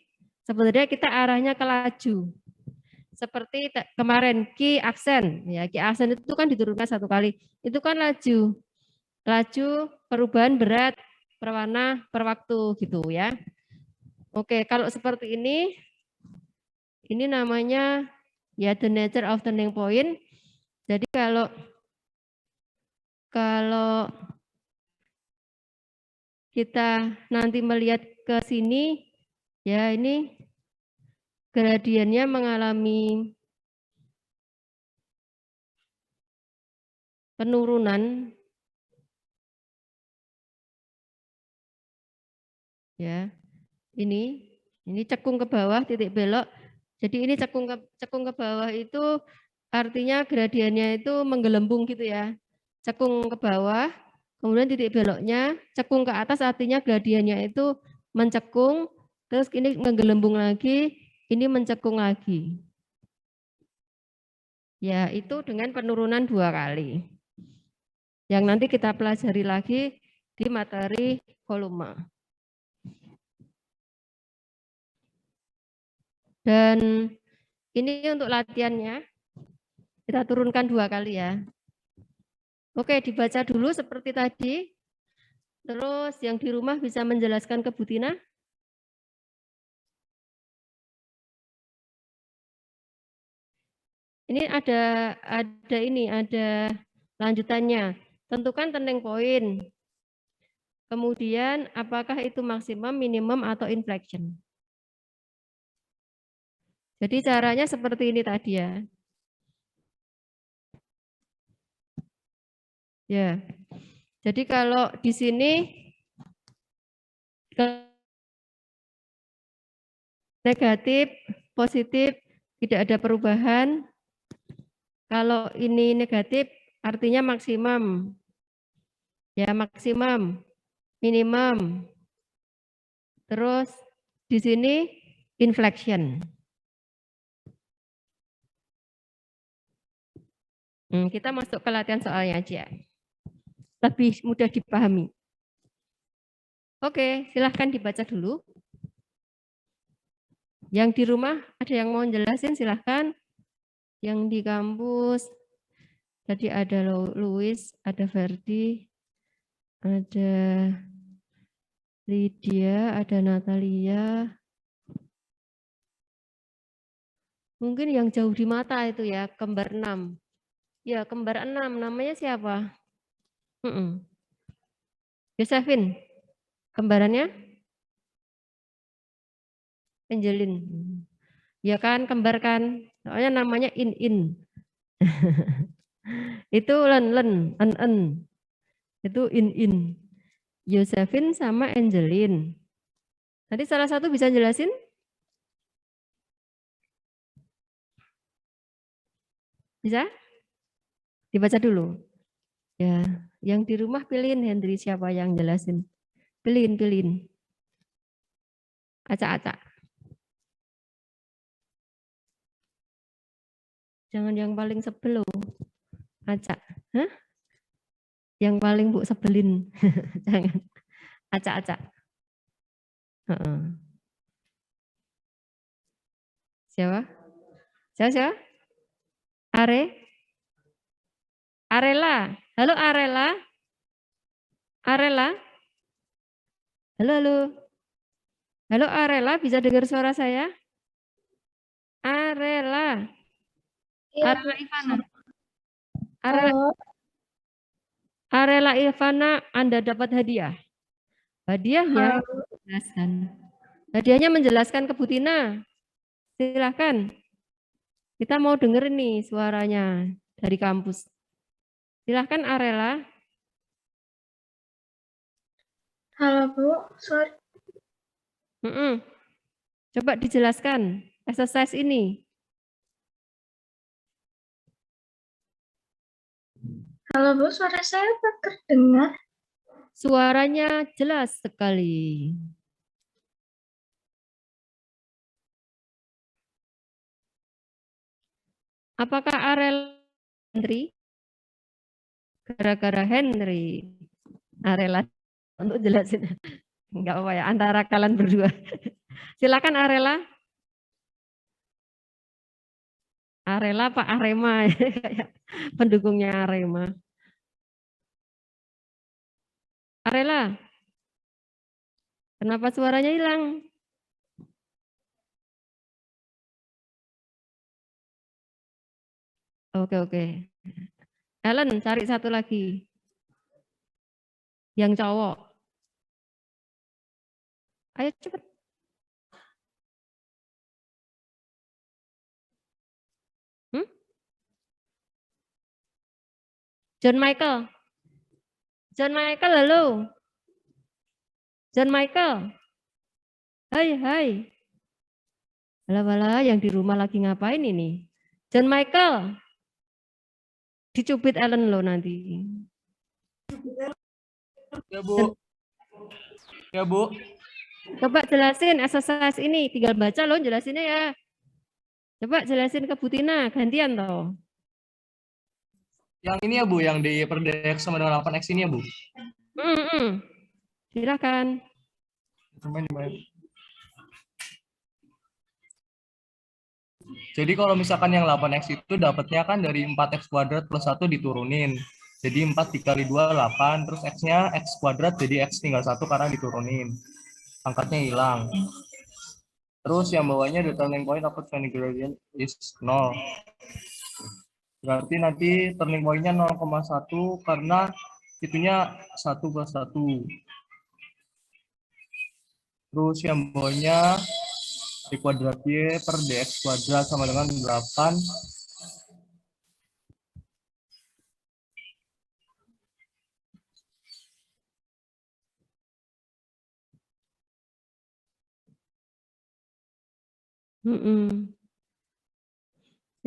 sebenarnya kita arahnya ke laju. Seperti kemarin key aksen, ya key aksen itu kan diturunkan 1 kali, itu kan laju perubahan berat per warna per waktu gitu ya. Oke, kalau seperti ini namanya ya the nature of turning point. Jadi kalau kita nanti melihat ke sini, ya ini gradiennya mengalami penurunan ya. Ini cekung ke bawah titik belok. Jadi ini cekung ke bawah itu artinya gradiennya itu menggelembung gitu ya. Cekung ke bawah, kemudian titik beloknya cekung ke atas artinya gradiennya itu mencekung, terus ini menggelembung lagi, ini mencekung lagi. Ya, itu dengan penurunan 2 kali. Yang nanti kita pelajari lagi di materi volume. Dan ini untuk latihannya, kita turunkan 2 kali ya. Oke, dibaca dulu seperti tadi. Terus yang di rumah bisa menjelaskan ke Bu Tina. Ini ada lanjutannya. Tentukan turning point. Kemudian apakah itu maksimum, minimum, atau inflection. Jadi caranya seperti ini tadi ya. Ya. Jadi kalau di sini negatif, positif, tidak ada perubahan. Kalau ini negatif artinya maksimum. Ya, maksimum, minimum. Terus di sini inflection. Kita masuk ke latihan soalnya aja. Lebih mudah dipahami. Oke, silahkan dibaca dulu. Yang di rumah ada yang mau jelasin silahkan. Yang di kampus tadi ada Louis, ada Verdi, ada Lydia, ada Natalia. Mungkin yang jauh di mata itu ya, kembar 6. Ya, kembar 6 namanya siapa? Josephine. Kembarannya? Angelin. Ya kan, kembar kan. Soalnya namanya In. Itu Len. En. Itu In. Josephine sama Angelin. Tadi salah satu bisa jelasin? Bisa? Dibaca dulu. Ya, yang di rumah pilihin Hendri siapa yang jelasin. Pilihin. Acak. Jangan yang paling sebel loh. Acak. Hah? Yang paling Bu sebelin. Jangan. Acak-acak. Heeh. Siapa? Siapa? Arela. Halo Arela. Arela. Halo, halo. Halo Arela, bisa dengar suara saya? Arela. Arela Ivana. Arela Ivana, Anda dapat hadiah. Hadiahnya menjelaskan. Hadiahnya menjelaskan ke Bu Tina. Silahkan. Kita mau denger nih suaranya dari kampus. Silahkan Arela. Halo Bu, sorry. Coba dijelaskan exercise ini. Halo Bu, suara saya terdengar? Suaranya jelas sekali. Apakah Arela Henry? Gara-gara Henry. Arela untuk jelasin. Enggak apa ya, antara kalian berdua. Silakan Arela. Arela Pak Arema, kayak pendukungnya Arema. Arela, kenapa suaranya hilang? Oke. Ellen, cari satu lagi. Yang cowok. Ayo cepat. John Michael. John Michael, halo. John Michael. Hai. Bala-bala yang di rumah lagi ngapain ini? John Michael. Dicubit Ellen lo nanti. Ya Bu. Ya Bu. Coba jelasin exercise ini. Tinggal baca loh jelasinnya ya. Coba jelasin ke Bu Tina. Gantian toh. Yang ini ya Bu, yang di Perdex sama dengan 8X ini ya Bu. Silakan. Jadi kalau misalkan yang 8X itu dapatnya kan dari 4X kuadrat plus 1 diturunin. Jadi 4 dikali 2, 8. Terus X-nya X kuadrat jadi X tinggal 1 karena diturunin. Angkatnya hilang. Terus yang bawahnya the turning point of the gradient is 0. Berarti nanti turning point-nya 0,1 karena itunya 1 plus 1. Terus yang bawahnya d kuadrat y per dx kuadrat sama dengan 8.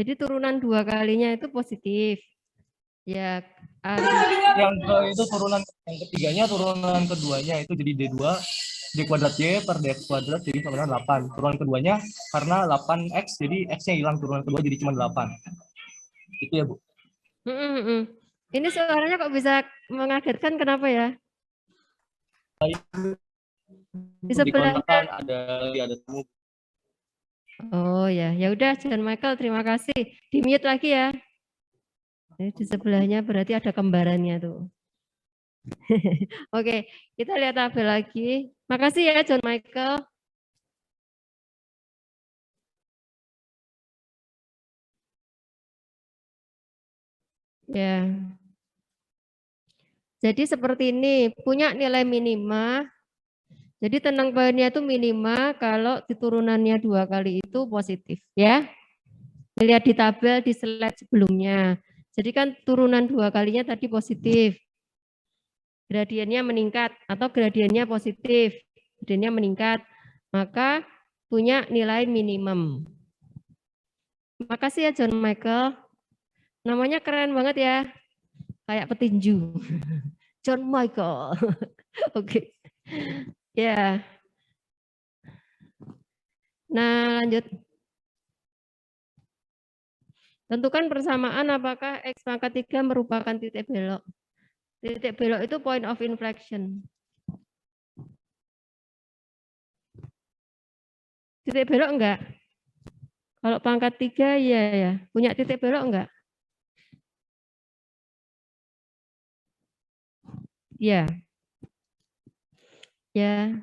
Jadi turunan 2 kalinya itu positif. Ya. Yang itu turunan yang ketiganya, turunan keduanya itu jadi D2 d kuadrat y per dx kuadrat jadi sama dengan 8. Turunan keduanya karena 8x jadi x-nya hilang, turunan kedua jadi cuma 8. Itu ya Bu. Ini suaranya kok bisa mengagetkan, kenapa ya? Di sebelahnya ada temu. Oh ya, ya udah John Michael, terima kasih. Di mute lagi ya. Di sebelahnya berarti ada kembarannya tuh. Oke, kita lihat tabel lagi. Makasih ya John Michael. Ya. Jadi seperti ini, punya nilai minima. Jadi turning point-nya itu minima kalau diturunannya 2 kali itu positif ya. Lihat di tabel di slide sebelumnya. Jadi kan turunan 2 kalinya tadi positif. Gradiennya meningkat atau gradiennya positif. Gradiennya meningkat. Maka punya nilai minimum. Makasih ya John Michael. Namanya keren banget ya. Kayak petinju. John Michael. Oke. Ya. Nah, lanjut. Tentukan persamaan apakah X pangkat 3 merupakan titik belok. Titik belok itu point of inflection. Titik belok enggak? Kalau pangkat 3 iya ya. Punya titik belok enggak? Ya. Ya.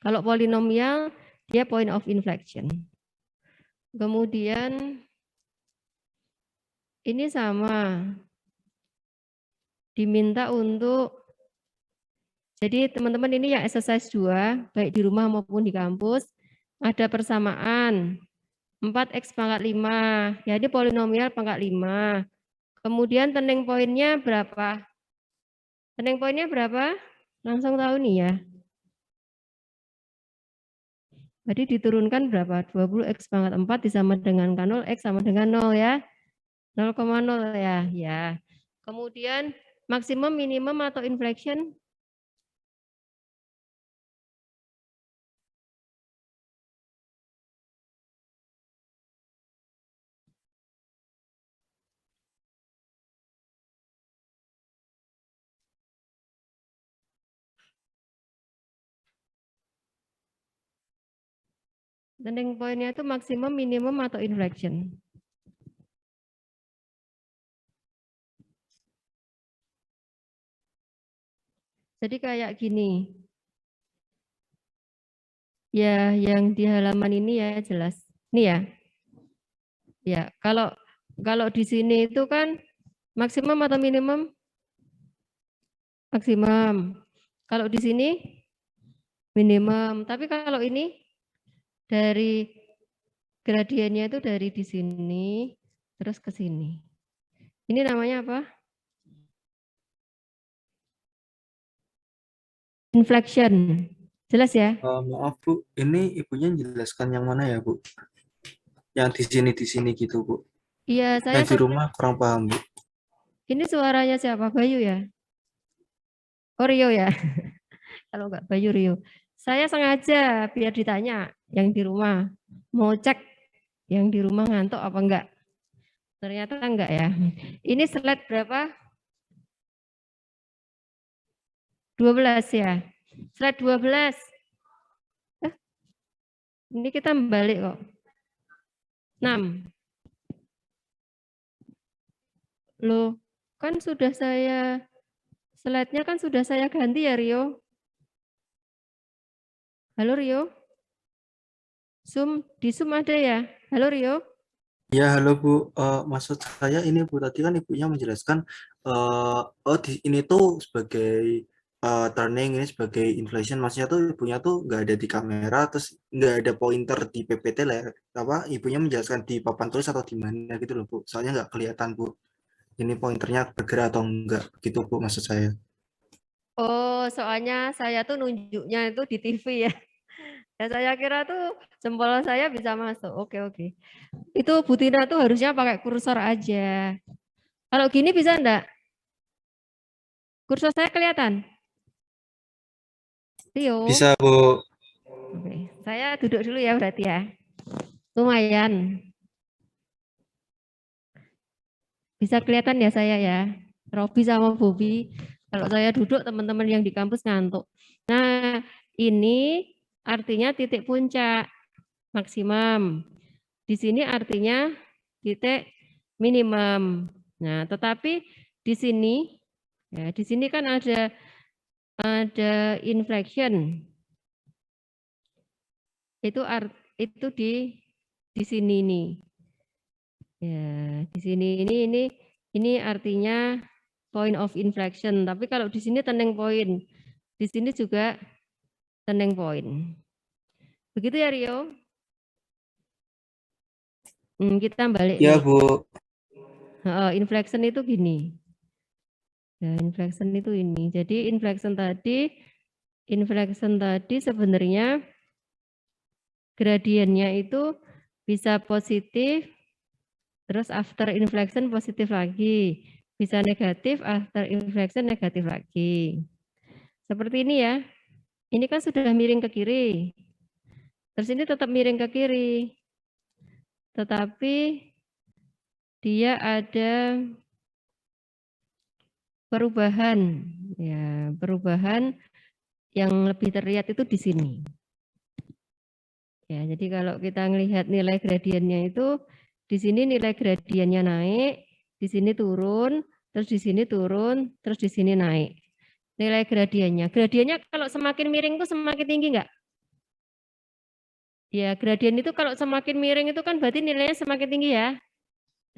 Kalau polinomial dia point of inflection. Kemudian ini sama. Diminta untuk, jadi teman-teman ini yang exercise 2, baik di rumah maupun di kampus, ada persamaan 4x pangkat 5, ya ini polinomial pangkat 5. Kemudian turning point-nya berapa? Turning point-nya berapa? Langsung tahu nih ya. Jadi diturunkan berapa? 20x pangkat 4 disama dengan K0, X sama dengan 0 ya. 0,0 ya. Ya. Kemudian maksimum, minimum atau inflection? Turning point-nya itu maksimum, minimum atau inflection? Jadi kayak gini. Ya, yang di halaman ini ya jelas. Ini ya. Ya, kalau di sini itu kan maksimum atau minimum? Maksimum. Kalau di sini minimum. Tapi kalau ini dari gradiennya itu dari di sini terus ke sini. Ini namanya apa? Inflection. Jelas ya? Maaf Bu, ini ibunya jelaskan yang mana ya Bu? Yang di sini gitu Bu. Iya, saya Yang di rumah kurang paham Bu. ini suaranya siapa? Bayu ya? Oh Rio ya? Kalau enggak Bayu Rio. Saya sengaja biar ditanya yang di rumah. Mau cek yang di rumah ngantuk apa enggak? Ternyata enggak ya. Ini slide berapa? 12 ya. Slide 12. Ini kita balik kok. 6. Loh, kan sudah saya, slide-nya kan sudah saya ganti ya Rio. Halo Rio? Di Zoom ada ya? Halo Rio? Ya halo Bu, maksud saya ini Bu, tadi kan ibunya menjelaskan, ini tuh sebagai turning, ini sebagai inflation, maksudnya tuh ibunya tuh nggak ada di kamera, terus nggak ada pointer di PPT lah, apa ibunya menjelaskan di papan tulis atau di mana gitu loh Bu, soalnya nggak kelihatan Bu, ini pointernya bergerak atau enggak, gitu Bu maksud saya. Oh, soalnya saya tuh nunjuknya itu di TV ya. Ya saya kira tuh jempol saya bisa masuk. Oke, oke. Itu Bu Tina tuh harusnya pakai kursor aja. Kalau gini bisa enggak? Kursor saya kelihatan? Rio? Bisa Bu. Oke, saya duduk dulu ya berarti ya. Lumayan. Bisa kelihatan ya saya ya. Robi sama Bobi. Kalau saya duduk teman-teman yang di kampus ngantuk. Nah, ini artinya titik puncak maksimum. Di sini artinya titik minimum. Nah, tetapi di sini ya, di sini kan ada inflection. Itu di sini nih. Ya, di sini ini artinya point of inflection, tapi kalau di sini turning point. Di sini juga turning point. Begitu ya Rio? Kita balik Ya nih. Bu. Inflection itu gini. Ya, inflection itu ini. Jadi inflection tadi sebenarnya gradiennya itu bisa positif, terus after inflection positif lagi. Bisa negatif, after inflection negatif lagi. Seperti ini ya. Ini kan sudah miring ke kiri. Terus ini tetap miring ke kiri. Tetapi dia ada perubahan. Ya, perubahan yang lebih terlihat itu di sini. Ya, jadi kalau kita melihat nilai gradiennya itu di sini nilai gradiennya naik, di sini turun, terus di sini turun, terus di sini naik. Nilai gradiennya. Gradiennya kalau semakin miring itu semakin tinggi enggak? Ya, gradien itu kalau semakin miring itu kan berarti nilainya semakin tinggi ya.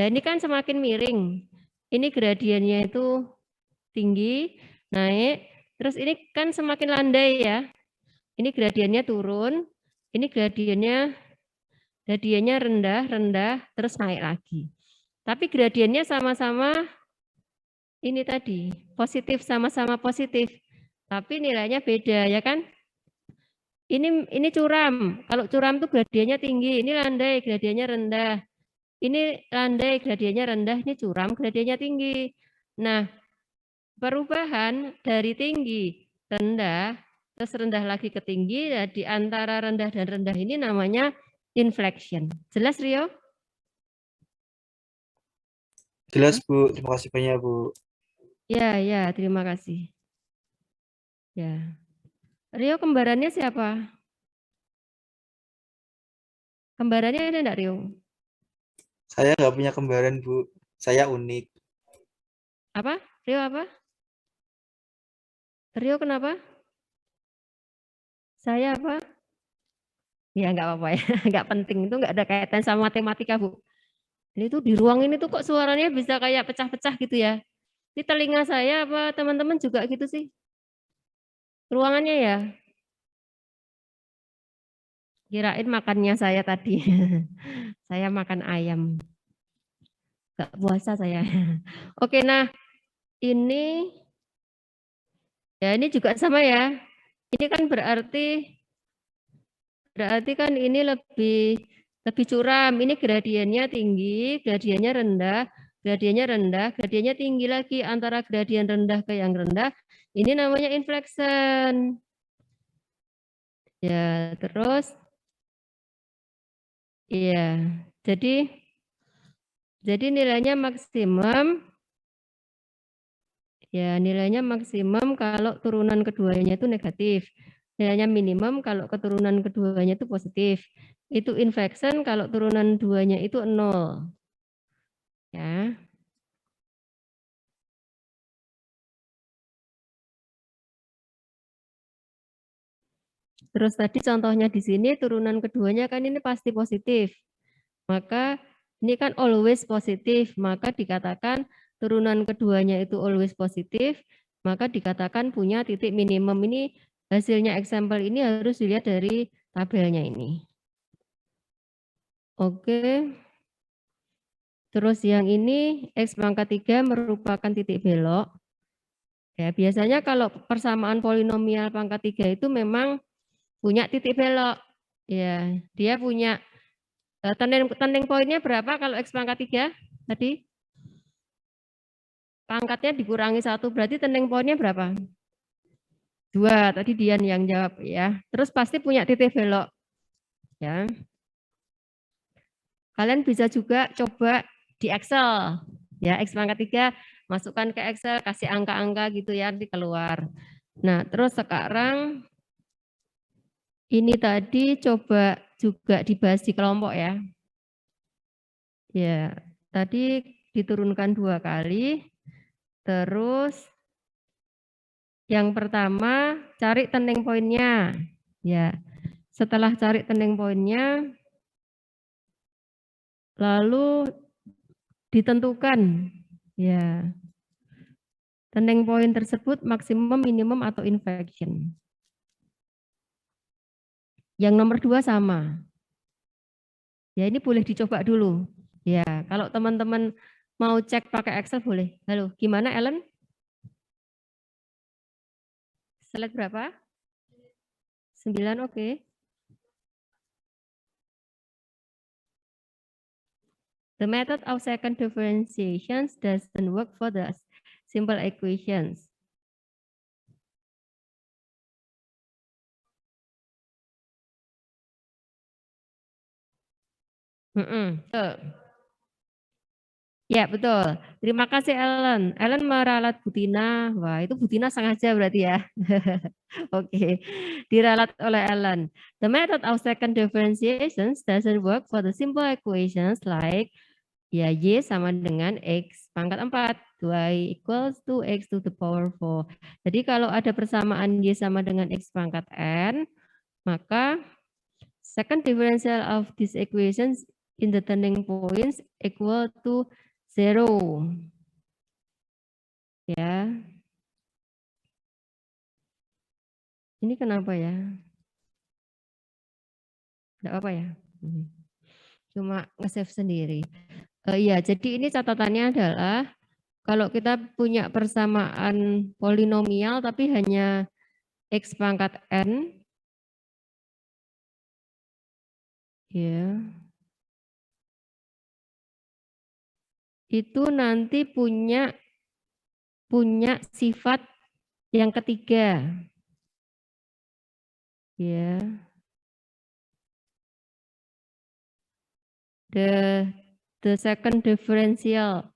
Nah, ini kan semakin miring. Ini gradiennya itu tinggi, naik, terus ini kan semakin landai ya. Ini gradiennya turun, ini gradiennya rendah, rendah, terus naik lagi. Tapi gradiennya sama-sama ini tadi, positif, sama-sama positif. Tapi nilainya beda ya kan? Ini curam. Kalau curam tuh gradiennya tinggi, ini landai, gradiennya rendah. Ini landai, gradiennya rendah, ini curam, gradiennya tinggi. Nah, perubahan dari tinggi, rendah, terus rendah lagi ke tinggi, ya di antara rendah dan rendah ini namanya inflection. Jelas, Rio? Jelas, Bu. Terima kasih banyak, Bu. Ya, terima kasih. Ya. Rio kembarannya siapa? Kembarannya ada enggak, Rio? Saya nggak punya kembaran, Bu. Saya unik. Apa? Rio apa? Rio kenapa? Saya apa? Ya enggak apa-apa ya, enggak penting. Itu enggak ada kaitan sama matematika, Bu. Ini tuh di ruang ini tuh kok suaranya bisa kayak pecah-pecah gitu ya. Di telinga saya apa teman-teman juga gitu sih? Ruangannya ya? Kirain makannya saya tadi. Saya makan ayam. Enggak puasa saya. Oke, nah ini ya ini juga sama ya. Ini kan berarti kan ini lebih curam. Ini gradiennya tinggi, gradiennya rendah, gradiennya tinggi lagi antara gradien rendah ke yang rendah. Ini namanya inflection. Ya, terus iya. Jadi nilainya maksimum. Ya, nilainya maksimum kalau turunan keduanya itu negatif. Nilainya minimum kalau keturunan keduanya itu positif. Itu inflection kalau turunan duanya itu 0. Ya. Terus tadi contohnya di sini turunan keduanya kan ini pasti positif. Maka ini kan always positif, maka dikatakan turunan keduanya itu always positif, maka dikatakan punya titik minimum. Ini hasilnya example ini harus dilihat dari tabelnya ini. Oke. Terus yang ini X pangkat 3 merupakan titik belok. Ya, biasanya kalau persamaan polinomial pangkat 3 itu memang punya titik belok. Ya, dia punya turning point-nya berapa kalau X pangkat 3 tadi? Pangkatnya dikurangi 1, berarti turning point-nya berapa? 2, tadi Dian yang jawab ya. Terus pasti punya titik belok. Ya. Kalian bisa juga coba di Excel. Ya, X pangkat 3 masukkan ke Excel, kasih angka-angka gitu ya, nanti keluar. Nah, terus sekarang ini tadi coba juga dibahas di kelompok ya. Ya, tadi diturunkan 2 kali. Terus yang pertama cari turning point-nya. Ya. Setelah cari turning point-nya lalu ditentukan ya. Turning point tersebut maksimum, minimum atau inflection. Yang nomor 2 sama. Ya, ini boleh dicoba dulu. Ya, kalau teman-teman mau cek pakai Excel boleh. Halo, gimana Ellen? Slide berapa? 9, oke. The method of second differentiation doesn't work for the simple equations. Ya, betul. Terima kasih Ellen. Ellen meralat Butina. Wah, itu Butina sengaja berarti ya. Oke, diralat oleh Ellen. The method of second differentiation doesn't work for the simple equations like ya Y sama dengan X pangkat 4. 2Y equals to X to the power 4. Jadi kalau ada persamaan Y sama dengan X pangkat N, maka second differential of these equations in the turning points equal to 0. Ya. Ini kenapa ya? Enggak apa ya? Cuma nge-save sendiri. Iya, jadi ini catatannya adalah kalau kita punya persamaan polinomial tapi hanya X pangkat N, ya, itu nanti punya sifat yang ketiga. Ya. The second differential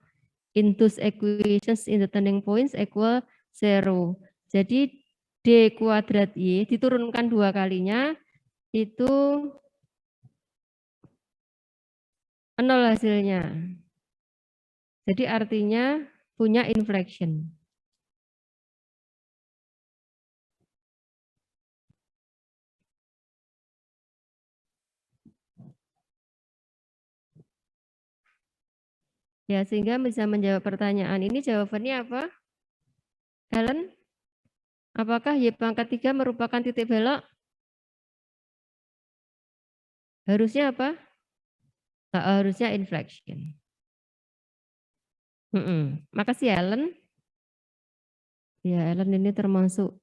in those equations in the turning points equal 0. Jadi D kuadrat Y diturunkan 2 kalinya itu 0 hasilnya. Jadi artinya punya inflection. Ya, sehingga bisa menjawab pertanyaan ini. Jawabannya apa? Helen? Apakah Y pangkat 3 merupakan titik belok? Harusnya apa? Harusnya inflection. Makasih Helen. Ya, Helen ini termasuk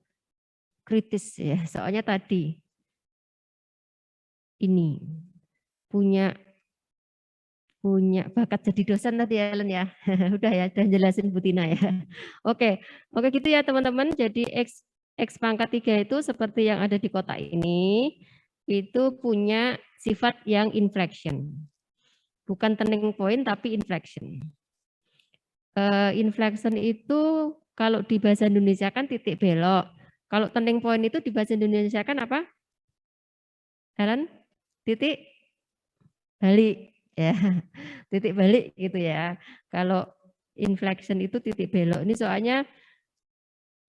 kritis ya. Soalnya tadi ini punya bakat jadi dosen tadi ya Helen ya. Udah ya, udah jelasin Butina ya. Oke gitu ya teman-teman. Jadi X pangkat 3 itu seperti yang ada di kotak ini, itu punya sifat yang inflection. Bukan turning point tapi inflection. Inflection itu kalau di bahasa Indonesia kan titik belok. Kalau turning point itu di bahasa Indonesia kan apa? Helen? Titik balik. Ya, titik balik gitu ya. Kalau inflection itu titik belok. Ini soalnya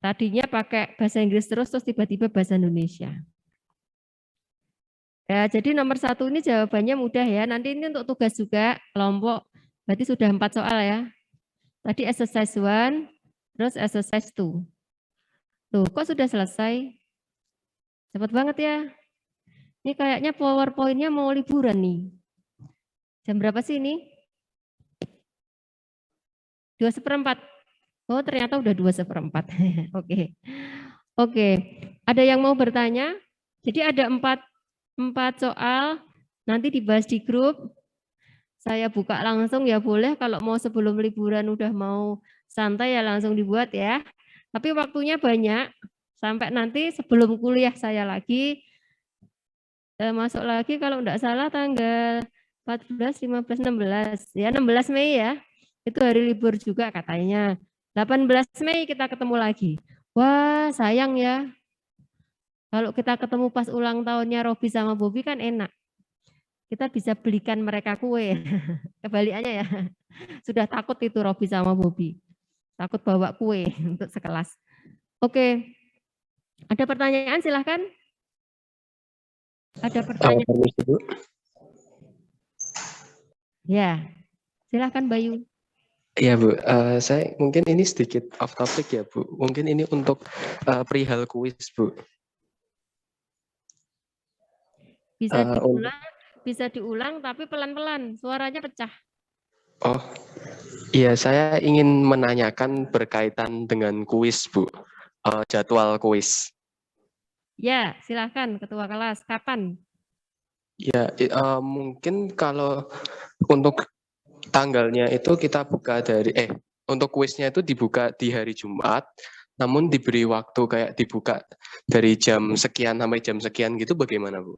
tadinya pakai bahasa Inggris terus tiba-tiba bahasa Indonesia. Ya, jadi nomor 1 ini jawabannya mudah ya. Nanti ini untuk tugas juga kelompok. Berarti sudah 4 soal ya. Tadi exercise 1, terus exercise 2. Tuh, kok sudah selesai? Cepat banget ya. Ini kayaknya PowerPoint-nya mau liburan nih. Jam berapa sih ini? 2/4. Oh, ternyata udah 2/4. Oke. Ada yang mau bertanya? Jadi ada 4 soal, nanti dibahas di grup. Saya buka langsung ya boleh, kalau mau sebelum liburan udah mau santai ya langsung dibuat ya. Tapi waktunya banyak, sampai nanti sebelum kuliah saya lagi, masuk lagi kalau enggak salah tanggal 14, 15, 16. Ya 16 Mei ya, itu hari libur juga katanya. 18 Mei kita ketemu lagi. Wah sayang ya, kalau kita ketemu pas ulang tahunnya Robi sama Bobi kan enak. Kita bisa belikan mereka kue. Kebalikannya ya, sudah takut itu Robi sama Bobi. Takut bawa kue untuk sekelas. Oke, ada pertanyaan silahkan. Ada pertanyaan? Ya, silahkan Bayu. Ya Bu, saya mungkin ini sedikit off topic ya Bu. Mungkin ini untuk perihal kuis Bu. Bisa diulang tapi pelan-pelan, suaranya pecah. Oh, iya saya ingin menanyakan berkaitan dengan kuis Bu, jadwal kuis. Ya, silahkan Ketua Kelas, kapan? Ya, mungkin kalau untuk tanggalnya itu kita buka dari untuk kuisnya itu dibuka di hari Jumat, namun diberi waktu kayak dibuka dari jam sekian sampai jam sekian gitu, bagaimana Bu?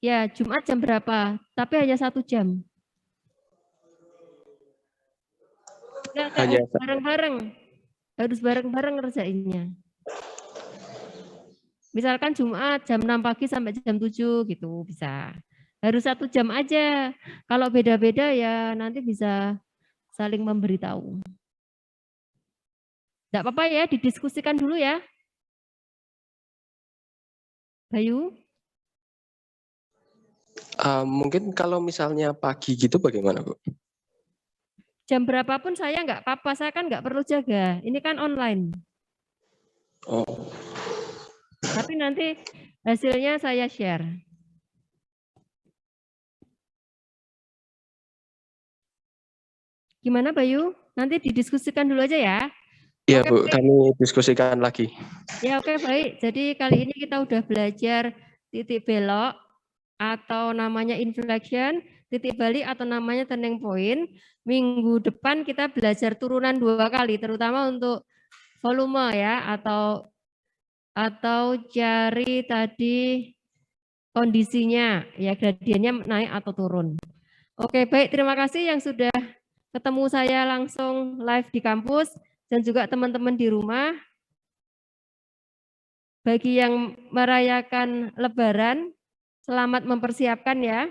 Ya, Jumat jam berapa? Tapi hanya 1 jam. Enggak, hanya harus bareng-bareng. Harus bareng-bareng ngerjainnya. Misalkan Jumat jam 6 pagi sampai jam 7 gitu bisa. Harus 1 jam aja. Kalau beda-beda ya nanti bisa saling memberitahu. Enggak apa-apa ya, didiskusikan dulu ya. Bayu? mungkin kalau misalnya pagi gitu bagaimana, Bu? Jam berapapun saya nggak apa-apa, saya kan nggak perlu jaga. Ini kan online. Oh, Tapi nanti hasilnya saya share. Gimana Bayu? Nanti didiskusikan dulu aja ya. iya Oke, Bu, baik. kami diskusikan lagi. Ya oke baik. Jadi kali ini kita udah belajar titik belok atau namanya inflection, titik balik atau namanya turning point. Minggu depan kita belajar turunan 2 kali, terutama untuk volume ya atau cari tadi kondisinya ya gradiennya naik atau turun. Oke baik, terima kasih yang sudah ketemu saya langsung live di kampus dan juga teman-teman di rumah. Bagi yang merayakan Lebaran, selamat mempersiapkan ya.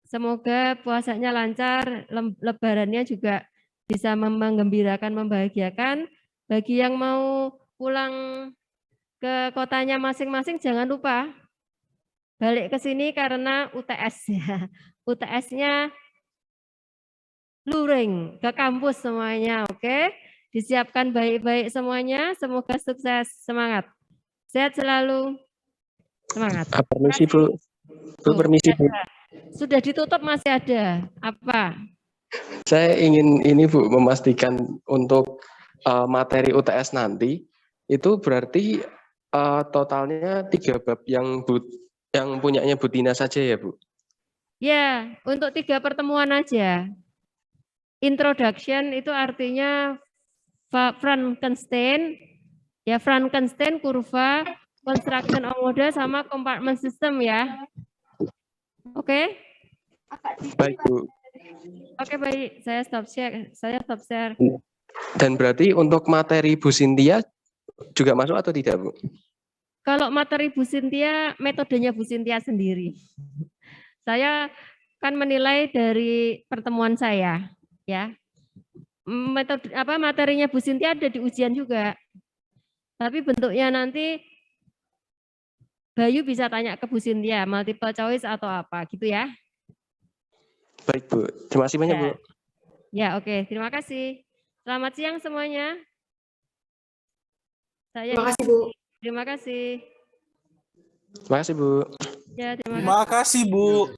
Semoga puasanya lancar, Lebarannya juga bisa menggembirakan, membahagiakan. Bagi yang mau pulang ke kotanya masing-masing, jangan lupa balik ke sini karena UTS ya. UTS-nya luring ke kampus semuanya, oke? Disiapkan baik-baik semuanya, semoga sukses, semangat. Sehat selalu. Semangat. Permisi Bu. Bu, permisi Bu. Sudah ditutup masih ada. Apa? Saya ingin ini Bu memastikan untuk materi UTS nanti itu berarti totalnya 3 bab yang punyanya Bu Tina saja ya Bu? Ya, untuk 3 pertemuan aja. Introduction itu artinya Frankenstein, ya Frankenstein, kurva, construction of model sama compartment system ya. Oke? Baik Bu. Oke baik, saya stop share. Dan berarti untuk materi Bu Cynthia juga masuk atau tidak Bu? Kalau materi Bu Cynthia, metodenya Bu Cynthia sendiri. Saya kan menilai dari pertemuan saya, ya. Materinya Bu Cynthia ada di ujian juga. Tapi bentuknya nanti Bayu bisa tanya ke Bu Cynthia, multiple choice atau apa gitu ya. Baik Bu, terima kasih banyak Bu. Ya oke, terima kasih. Selamat siang semuanya. Terima kasih Bu. Terima kasih. Terima kasih Bu. Ya, terima kasih. Terima kasih Bu.